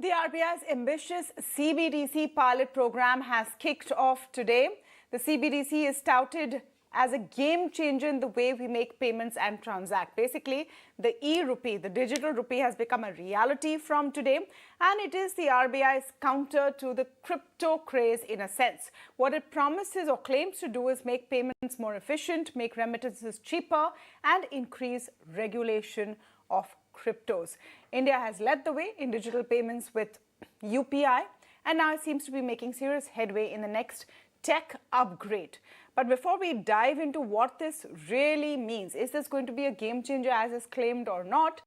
The RBI's ambitious CBDC pilot program has kicked off today. The CBDC is touted as a game changer in the way we make payments and transact. Basically, the e-Rupee, the digital rupee, has become a reality from today, and it is the RBI's counter to the crypto craze in a sense. What it promises or claims to do is make payments more efficient, make remittances cheaper, and increase regulation of cryptos. India has led the way in digital payments with UPI, and now it seems to be making serious headway in the next tech upgrade. But before we dive into what this really means, is this going to be a game changer as is claimed or not?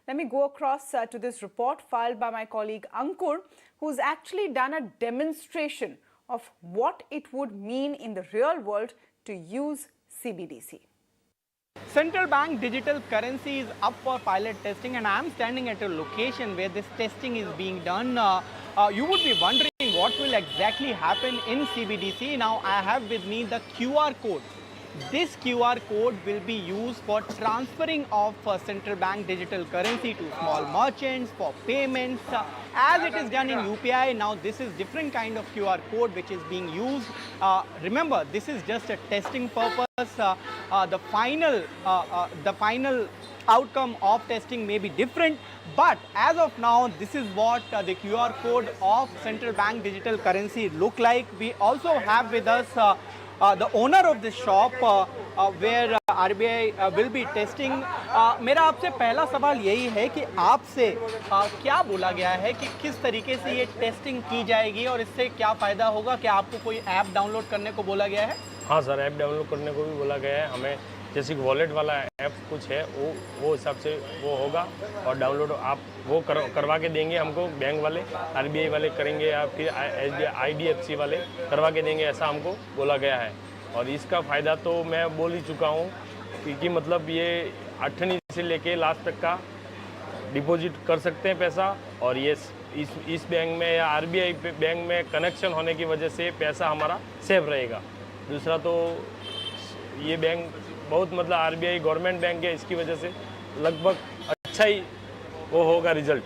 Let me go across to this report filed by my colleague Ankur, who's actually done a demonstration of what it would mean in the real world to use CBDC. Central bank digital currency is up for pilot testing, and I am standing at a location where this testing is being done. You would be wondering what will exactly happen in CBDC. Now I have with me the QR code. This QR code will be used for transferring of central bank digital currency to small merchants for payments as it is done in UPI. Now this is different kind of QR code which is being used. Remember, this is just a testing purpose. The final outcome of testing may be different, but as of now this is what the QR code of central bank digital currency look like. We also have with us the owner of this shop where RBI will be testing. मेरा आपसे पहला सवाल यही है कि आपसे क्या बोला गया है कि किस तरीके से ये टेस्टिंग की जाएगी और इससे क्या फ़ायदा होगा? क्या आपको कोई ऐप डाउनलोड करने को बोला गया है? हाँ सर, ऐप डाउनलोड करने को भी बोला गया है हमें। जैसे कि वॉलेट वाला ऐप कुछ है वो हिसाब से वो होगा और डाउनलोड आप वो करवा के देंगे हमको। बैंक वाले RBI वाले करेंगे या फिर IDFC वाले करवा के देंगे, ऐसा हमको बोला गया है। और इसका फ़ायदा तो मैं बोल ही चुका हूँ क्योंकि मतलब ये 8वीं से लेके लास्ट तक का डिपॉजिट कर सकते हैं पैसा, और ये इस बैंक में या RBI बैंक में कनेक्शन होने की वजह से पैसा हमारा सेफ रहेगा। दूसरा तो ये बैंक बहुत मतलब RBI गवर्नमेंट बैंक है, इसकी वजह से लगभग अच्छा ही वो होगा result.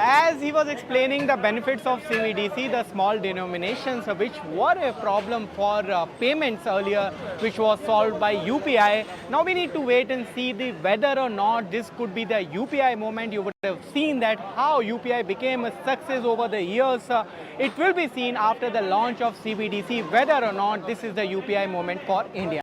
As he was explaining the benefits of CBDC, the small denominations which were a problem for payments earlier, which was solved by UPI. Now we need to wait and see whether or not this could be the UPI moment. You would have seen that how UPI became a success over the years. It will be seen after the launch of CBDC whether or not this is the UPI moment for India.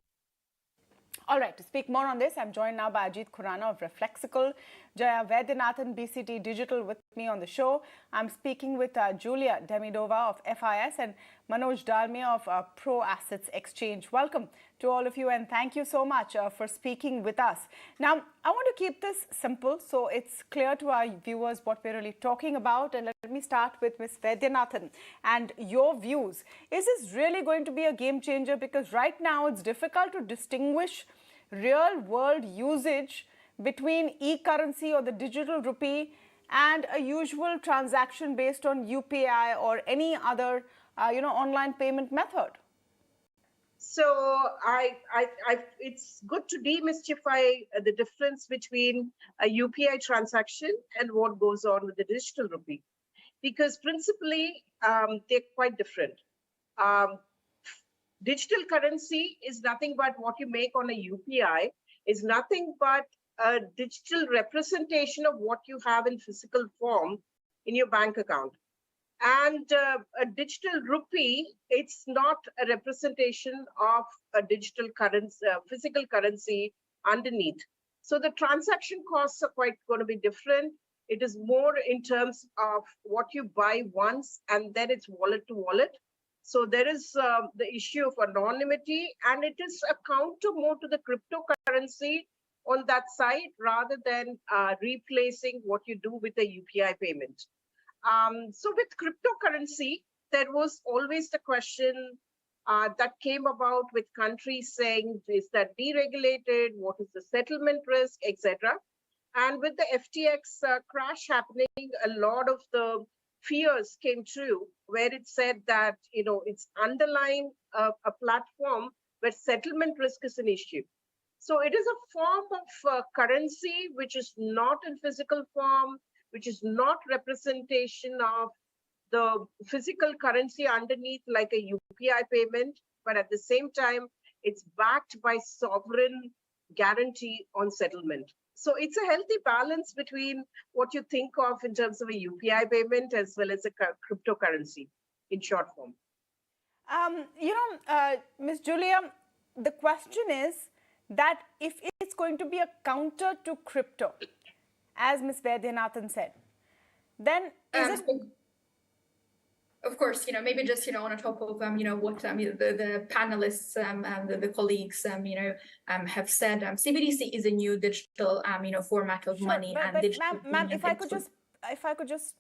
All right, to speak more on this, I'm joined now by Ajeet Khurana of Reflexical, Jaya Vaidhyanathan, BCT Digital with me on the show. I'm speaking with Jaya Demidova of FIS and Manoj Dalmia of Proassetz Exchange. Welcome to all of you, and thank you so much for speaking with us. Now, I want to keep this simple so it's clear to our viewers what we're really talking about. And let me start with Ms. Vaidhyanathan and your views. Is this really going to be a game changer? Because right now it's difficult to distinguish real world usage between e-currency or the digital rupee and a usual transaction based on UPI or any other online payment method. So it's good to demystify the difference between a UPI transaction and what goes on with the digital rupee, because principally they're quite different. Digital currency is nothing but what you make on a UPI is nothing but a digital representation of what you have in physical form in your bank account. And a digital rupee, it's not a representation of a digital currency, physical currency underneath. So the transaction costs are quite going to be different. It is more in terms of what you buy once and then it's wallet to wallet. So there is the issue of anonymity, and it is a counter more to the cryptocurrency on that side rather than replacing what you do with a UPI payment. So with cryptocurrency, there was always the question that came about with countries saying, is that deregulated? What is the settlement risk, etc.? And with the FTX crash happening, a lot of the fears came true, where it said that it's underlying a platform where settlement risk is an issue. So it is a form of currency which is not in physical form, which is not representation of the physical currency underneath like a UPI payment, but at the same time, it's backed by sovereign guarantee on settlement. So it's a healthy balance between what you think of in terms of a UPI payment as well as a cryptocurrency in short form. Ms. Julia, the question is that if it's going to be a counter to crypto, as Ms. Vaidhyanathan said, then is it... Of course, maybe just, on top of, what the panelists, the colleagues, have said, CBDC is a new digital, format of money. But ma'am, if I could just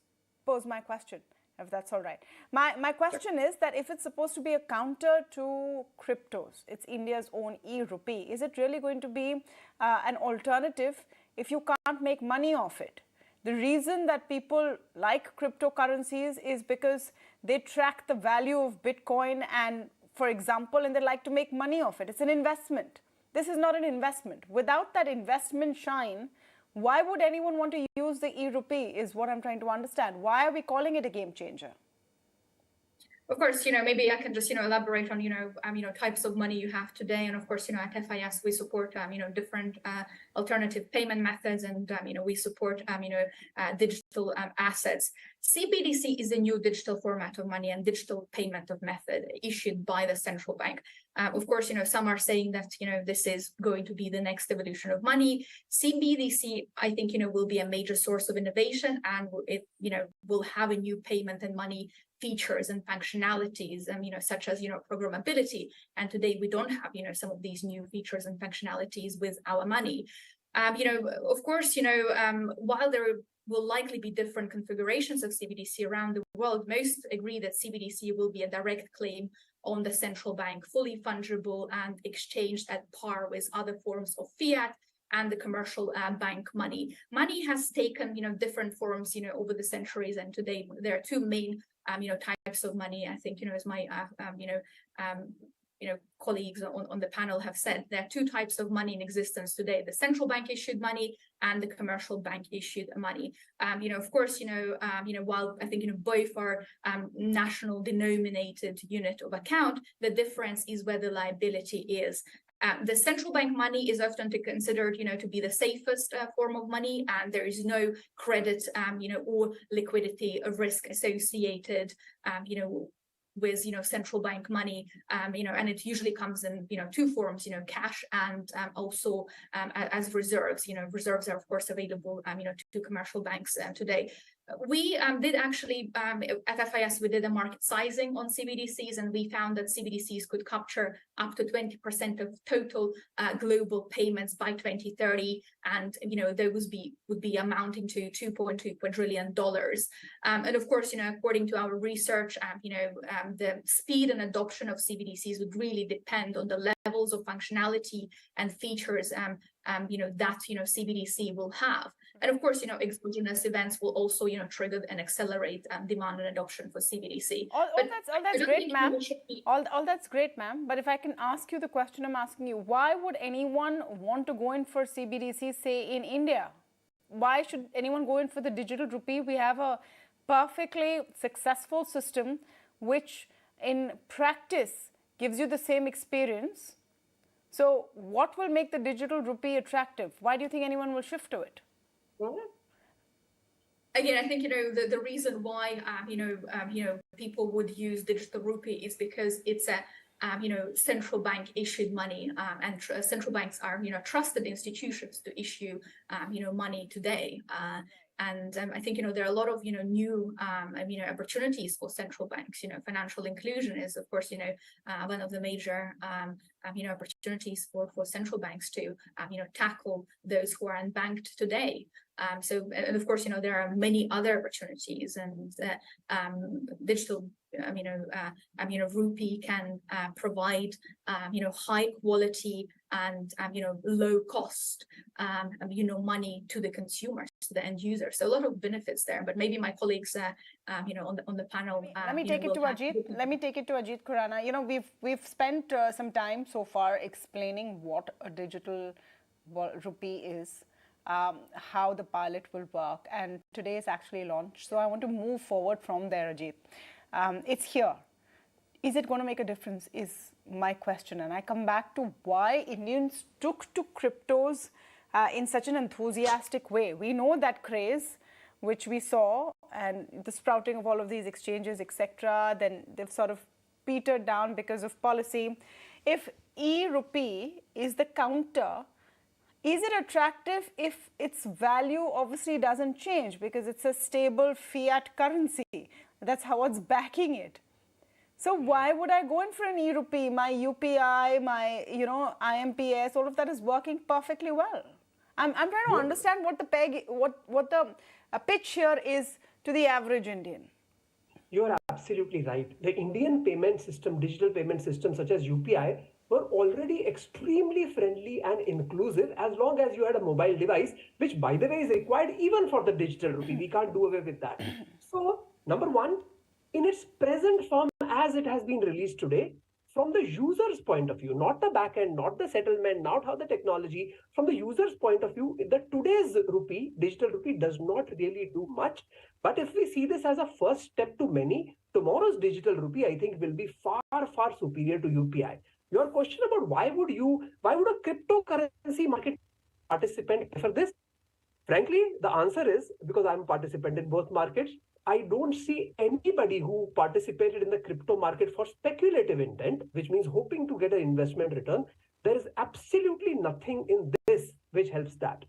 pose my question, if that's all right. My question is that if it's supposed to be a counter to cryptos, it's India's own e-Rupee, is it really going to be an alternative if you can't make money off it? The reason that people like cryptocurrencies is because they track the value of Bitcoin and, for example, and they like to make money off it. It's an investment. This is not an investment. Without that investment shine, why would anyone want to use the e-Rupee is what I'm trying to understand. Why are we calling it a game changer? Of course, maybe I can just, elaborate on, types of money you have today. And of course, at FIS, we support, different alternative payment methods and, we support, digital assets. CBDC is a new digital format of money and digital payment of method issued by the central bank. Of course, some are saying that, this is going to be the next evolution of money. CBDC, I think, will be a major source of innovation and it, will have a new payment and money features and functionalities, such as, programmability. And today we don't have, some of these new features and functionalities with our money. Of course, while there will likely be different configurations of CBDC around the world, most agree that CBDC will be a direct claim on the central bank, fully fungible and exchanged at par with other forms of fiat and the commercial bank money. Money has taken, different forms, over the centuries, and today there are two main types of money. I think, as my, colleagues on the panel have said, there are two types of money in existence today: the central bank issued money and the commercial bank issued money. Of course, while I think, both are national denominated unit of account, the difference is where the liability is. The central bank money is often considered, to be the safest form of money, and there is no credit, or liquidity of risk associated, with, central bank money, and it usually comes in, two forms, cash and also as reserves. Reserves are of course available, to commercial banks today. We did actually, at FIS, we did a market sizing on CBDCs, and we found that CBDCs could capture up to 20% of total global payments by 2030, and those would be amounting to $2.2 quadrillion. And of course, according to our research, the speed and adoption of CBDCs would really depend on the levels of functionality and features that CBDC will have. And of course, exogenous events will also, trigger and accelerate demand and adoption for CBDC. All that's great, ma'am. All that's great, ma'am. But if I can ask you the question I'm asking you, why would anyone want to go in for CBDC, say in India? Why should anyone go in for the digital rupee? We have a perfectly successful system, which in practice gives you the same experience. So what will make the digital rupee attractive? Why do you think anyone will shift to it? Again, I think, the reason why, people would use digital rupee is because it's a, central bank issued money, and central banks are, trusted institutions to issue, money today. And I think, there are a lot of, new, opportunities for central banks. Financial inclusion is, of course, one of the major, opportunities for central banks to, tackle those who are unbanked today. And of course, there are many other opportunities, and digital, rupee can provide, high quality and, low cost, money to the consumers, to the end user. So a lot of benefits there, but maybe my colleagues, on the panel. Let me take it to Ajeet. Let me take it to Ajeet Khurana. We've spent some time so far explaining what a digital rupee is. how the pilot will work. And today is actually launched. So I want to move forward from there, Ajeet. It's here. Is it going to make a difference is my question. And I come back to why Indians took to cryptos in such an enthusiastic way. We know that craze, which we saw, and the sprouting of all of these exchanges, etc. Then they've sort of petered down because of policy. If e-Rupee is the counter, is it attractive if its value obviously doesn't change because it's a stable fiat currency? That's how it's backing it. So why would I go in for an e-Rupee? My UPI, my IMPS, all of that is working perfectly well. I'm trying to understand what the pitch here is to the average Indian. You are absolutely right. The Indian payment system, digital payment system such as UPI, were already extremely friendly and inclusive as long as you had a mobile device, which by the way is required even for the digital rupee. We can't do away with that. So, number one, in its present form as it has been released today, from the user's point of view, not the backend, not the settlement, not how the technology, from the user's point of view, the today's rupee, digital rupee does not really do much. But if we see this as a first step to many, tomorrow's digital rupee, I think, will be far, far superior to UPI. Your question about why would a cryptocurrency market participant prefer this? Frankly, the answer is because I'm a participant in both markets. I don't see anybody who participated in the crypto market for speculative intent, which means hoping to get an investment return. There is absolutely nothing in this which helps that.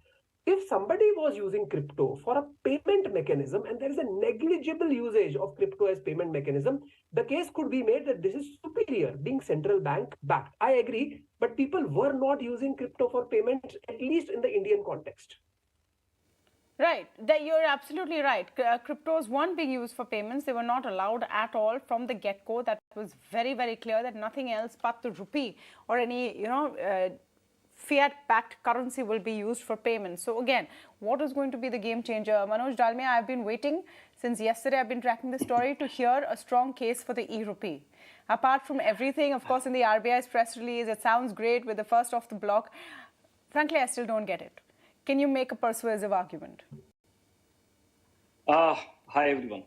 If somebody was using crypto for a payment mechanism and there is a negligible usage of crypto as payment mechanism, the case could be made that this is superior, being central bank backed. I agree, but people were not using crypto for payments, at least in the Indian context. Right, you're absolutely right. Cryptos weren't being used for payments. They were not allowed at all from the get-go. That was very, very clear that nothing else but the rupee or any, fiat-backed currency will be used for payments. So again, what is going to be the game changer? Manoj Dalmia, I've been waiting since yesterday. I've been tracking the story to hear a strong case for the e-Rupee. Apart from everything, of course, in the RBI's press release, it sounds great with the first off the block. Frankly, I still don't get it. Can you make a persuasive argument? Hi, everyone.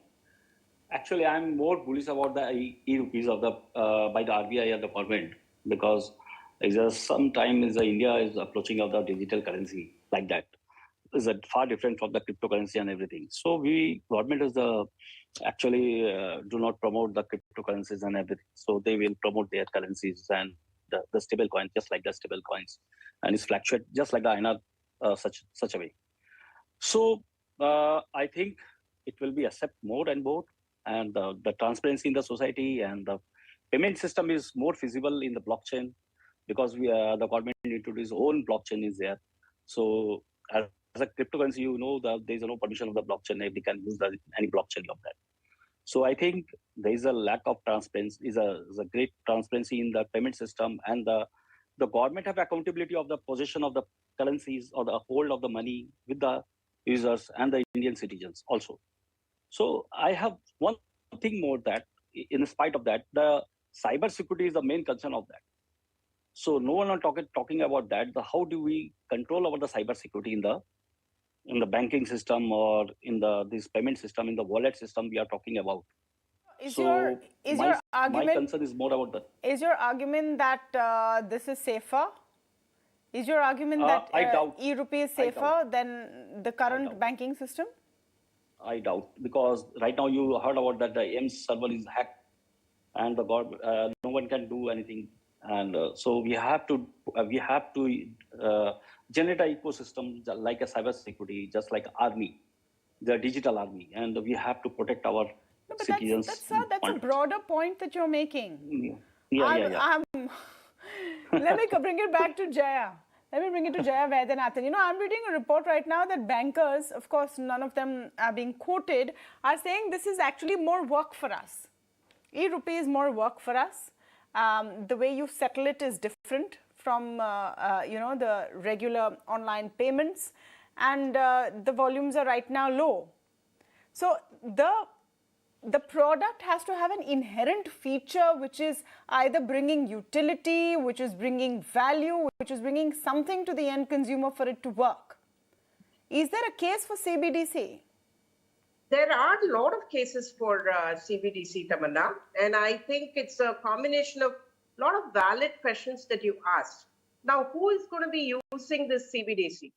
Actually, I'm more bullish about the e-Rupees of by the RBI and the government because sometimes India is approaching of the digital currency like that. Is far different from the cryptocurrency and everything. So government is do not promote the cryptocurrencies and everything. So they will promote their currencies and the stable coins, just like the stable coins, and it's fluctuate just like the INR such a way. So I think it will be accept more and more, and the transparency in the society and the payment system is more feasible in the blockchain because the government introduced own blockchain is there. So as a cryptocurrency, that there is no permission of the blockchain. They can use any blockchain of that. So I think there is a lack of transparency, is a great transparency in the payment system, and the government have accountability of the possession of the currencies or the hold of the money with the users and the Indian citizens also. So I have one thing more that in spite of that, the cyber security is the main concern of that. So no one are talking about that. How do we control over the cyber security in the banking system or in this payment system, in the wallet system we are talking about? My concern is more about that. Is your argument that this is safer? Is your argument that e-Rupee is safer than the current banking system? I doubt, because right now you heard about that the AIMS server is hacked and no one can do anything. And so we have to generate an ecosystem like a cyber security, just like army, the digital army, and we have to protect our citizens. That's a broader point that you're making. Yeah. Let me bring it back to Jaya. Let me bring it to Jaya Vaidhyanathan. I'm reading a report right now that bankers, of course, none of them are being quoted, are saying this is actually more work for us. E-Rupee is more work for us. The way you settle it is different from, the regular online payments, and the volumes are right now low. So the product has to have an inherent feature which is either bringing utility, which is bringing value, which is bringing something to the end consumer for it to work. Is there a case for CBDC? There are a lot of cases for CBDC, Tamanna, and I think it's a combination of a lot of valid questions that you asked. Now, who is going to be using this CBDC?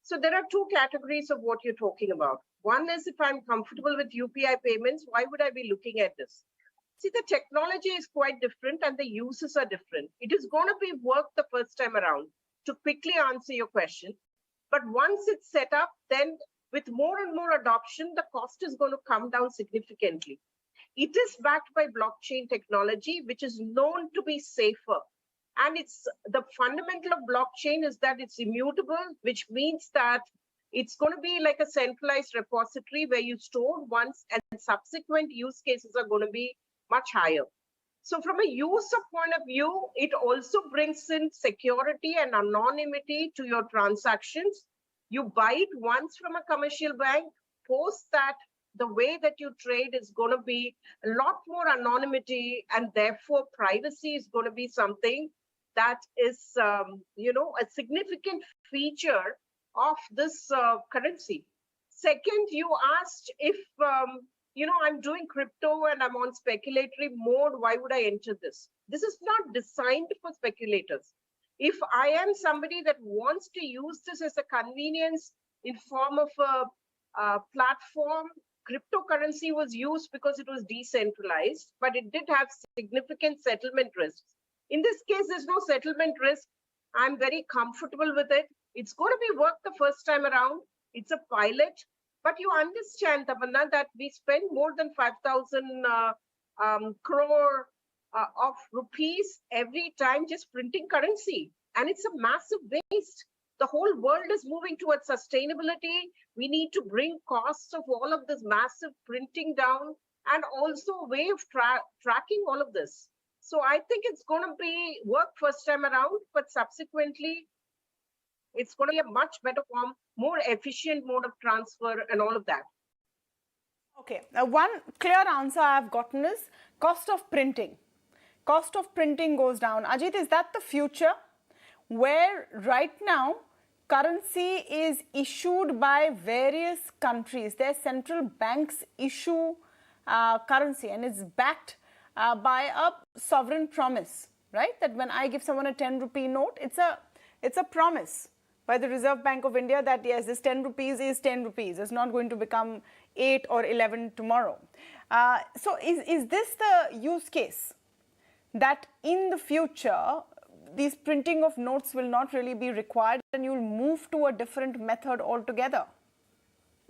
So there are two categories of what you're talking about. One is if I'm comfortable with UPI payments, why would I be looking at this? See, the technology is quite different and the uses are different. It is going to be work the first time around to quickly answer your question. But once it's set up, then with more and more adoption, the cost is going to come down significantly. It is backed by blockchain technology, which is known to be safer. And it's the fundamental of blockchain is that it's immutable, which means that it's going to be like a centralized repository where you store once and subsequent use cases are going to be much higher. So from a user point of view, it also brings in security and anonymity to your transactions. You buy it once from a commercial bank, post that the way that you trade is going to be a lot more anonymity, and therefore privacy is going to be something that is, a significant feature of this currency. Second, you asked if, I'm doing crypto and I'm on speculatory mode, why would I enter this? This is not designed for speculators. If I am somebody that wants to use this as a convenience in form of a platform, cryptocurrency was used because it was decentralized, but it did have significant settlement risks. In this case, there's no settlement risk. I'm very comfortable with it. It's going to be work the first time around. It's a pilot, but you understand, Tamanna, that we spend more than 5,000 crore of rupees every time just printing currency. And it's a massive waste. The whole world is moving towards sustainability. We need to bring costs of all of this massive printing down, and also a way of tracking all of this. So I think it's going to be work first time around, but subsequently, it's going to be a much better form, more efficient mode of transfer and all of that. Okay, one clear answer I've gotten is cost of printing. Cost of printing goes down. Ajeet, is that the future where right now currency is issued by various countries? Their central banks issue currency and it's backed by a sovereign promise, right? That when I give someone a 10 rupee note, it's a promise by the Reserve Bank of India that yes, this 10 rupees is 10 rupees. It's not going to become 8 or 11 tomorrow. So is this the use case? That in the future, these printing of notes will not really be required and you'll move to a different method altogether?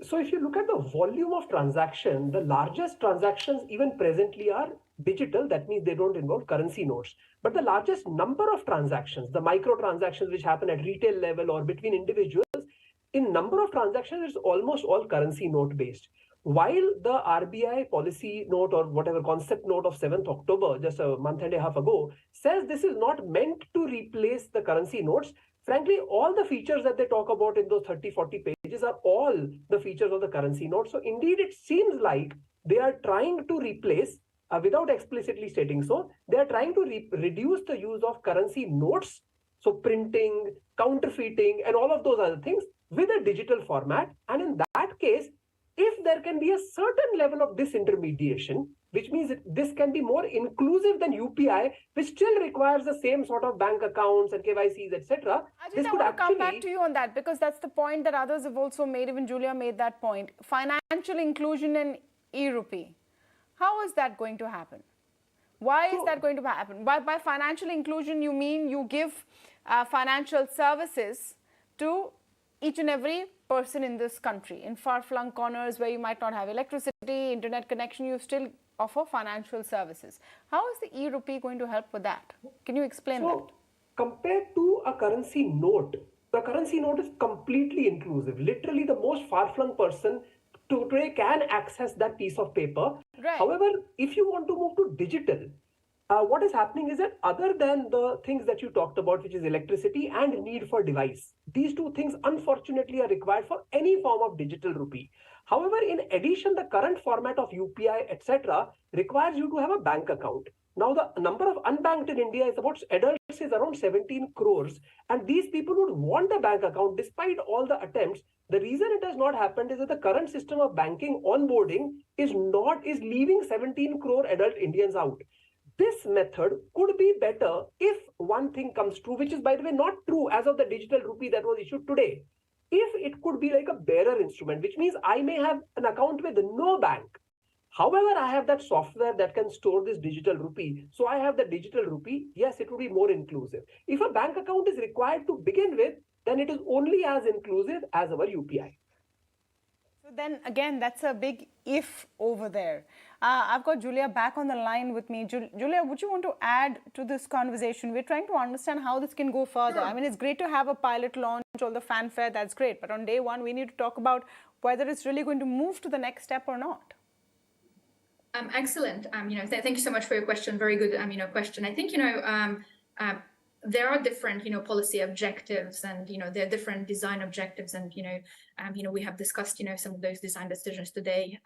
So if you look at the volume of transaction, the largest transactions even presently are digital. That means they don't involve currency notes. But the largest number of transactions, the micro transactions which happen at retail level or between individuals, in number of transactions, it's almost all currency note based. While the RBI policy note or whatever concept note of 7th October, just a month and a half ago, says this is not meant to replace the currency notes. Frankly, all the features that they talk about in those 30-40 pages are all the features of the currency note. So indeed, it seems like they are trying to replace, without explicitly stating so, they are trying to reduce the use of currency notes, so printing, counterfeiting, and all of those other things with a digital format. And in that case, if there can be a certain level of disintermediation, which means this can be more inclusive than UPI, which still requires the same sort of bank accounts and KYCs, etc. I want to come back to you on that because that's the point that others have also made. Even Julia made that point. Financial inclusion in e-Rupee. How is that going to happen? Why is that going to happen? By financial inclusion, you mean you give financial services to each and every person in this country. In far-flung corners where you might not have electricity, internet connection, you still offer financial services. How is the e-Rupee going to help with that? Can you explain that? Compared to a currency note, the currency note is completely inclusive. Literally, the most far-flung person today can access that piece of paper. Right. However, if you want to move to digital, what is happening is that other than the things that you talked about, which is electricity and need for device, these two things unfortunately are required for any form of digital rupee. However, in addition, the current format of UPI, etc., requires you to have a bank account. Now, the number of unbanked in India is about adults is around 17 crores, and these people would want a bank account despite all the attempts The reason it has not happened is that the current system of banking onboarding is leaving 17 crore adult Indians out. This method could be better if one thing comes true, which is, by the way, not true as of the digital rupee that was issued today. If it could be like a bearer instrument, which means I may have an account with no bank. However, I have that software that can store this digital rupee. So I have the digital rupee. Yes, it would be more inclusive. If a bank account is required to begin with, then it is only as inclusive as our UPI. So then again, that's a big if over there. I've got Julia back on the line with me. Julia, would you want to add to this conversation? We're trying to understand how this can go further. I mean, it's great to have a pilot launch, all the fanfare, that's great. But on day one, we need to talk about whether it's really going to move to the next step or not. Excellent. Thank you so much for your question. Very good, question. I think, there are different, policy objectives, and there are different design objectives, and we have discussed, some of those design decisions today.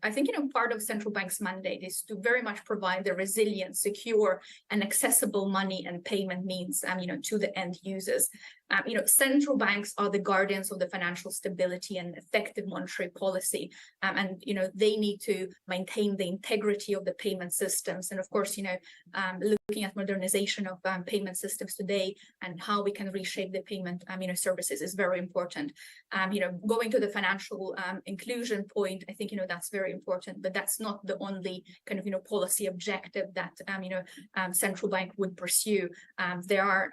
I think part of central bank's mandate is to very much provide the resilient, secure, and accessible money and payment means, to the end users. Central banks are the guardians of the financial stability and effective monetary policy, and they need to maintain the integrity of the payment systems. And of course, looking at modernization of payment systems today and how we can reshape the payment, services is very important. Going to the financial inclusion point, I think that's very important, but that's not the only kind of policy objective that central bank would pursue. There are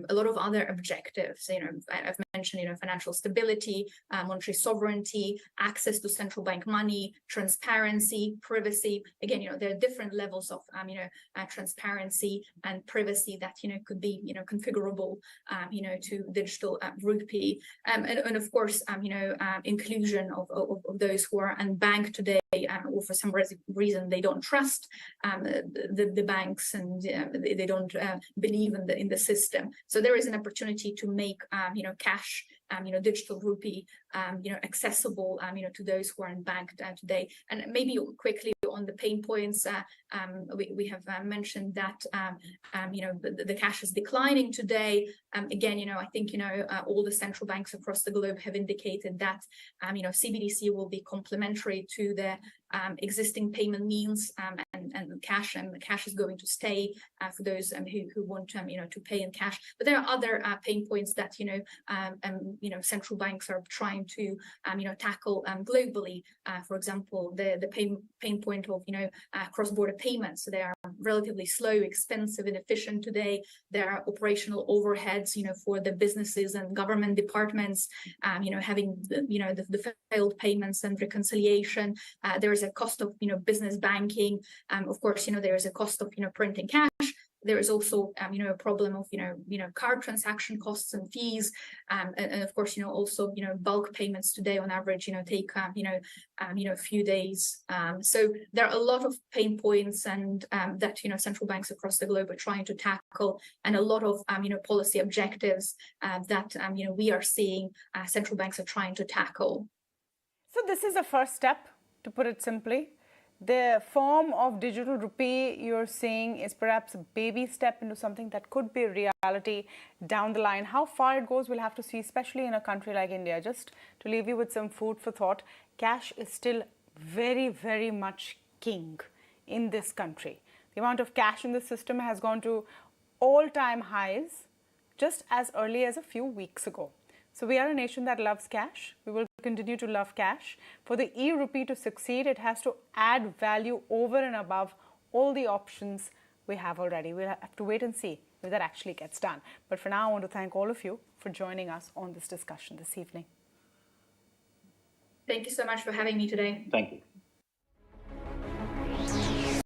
a lot of other objectives. I've mentioned financial stability, monetary sovereignty, access to central bank money, transparency, privacy. Again, there are different levels of transparency and privacy that could be configurable to digital rupee, and of course inclusion of those who are unbanked today, or for some reason they don't trust the banks, and they don't believe in the system. So there is an opportunity to make cash, digital rupee, accessible, to those who are unbanked today. And maybe quickly on the pain points, we have mentioned that the cash is declining today. Again, I think all the central banks across the globe have indicated that CBDC will be complementary to the existing payment means, and cash is going to stay for those who want to pay in cash. But there are other pain points that central banks are trying to tackle globally. For example, the pain point of cross-border payments. So they are relatively slow, expensive, and inefficient today. There are operational overheads for the businesses and government departments, having the failed payments and reconciliation. There is a cost of business banking. Of course, there is a cost of printing cash. There is also a problem of card transaction costs and fees, and of course also bulk payments today on average take a few days. So there are a lot of pain points, and that central banks across the globe are trying to tackle, and a lot of policy objectives that we are seeing central banks are trying to tackle. So this is the first step, to put it simply. The form of digital rupee you're saying is perhaps a baby step into something that could be a reality down the line. How far it goes, we'll have to see, especially in a country like India. Just to leave you with some food for thought, cash is still very, very much king in this country. The amount of cash in the system has gone to all-time highs just as early as a few weeks ago. So we are a nation that loves cash. We will continue to love cash. For the e-rupee to succeed, it has to add value over and above all the options we have already. We'll have to wait and see if that actually gets done. But for now, I want to thank all of you for joining us on this discussion this evening. Thank you so much for having me today. Thank you.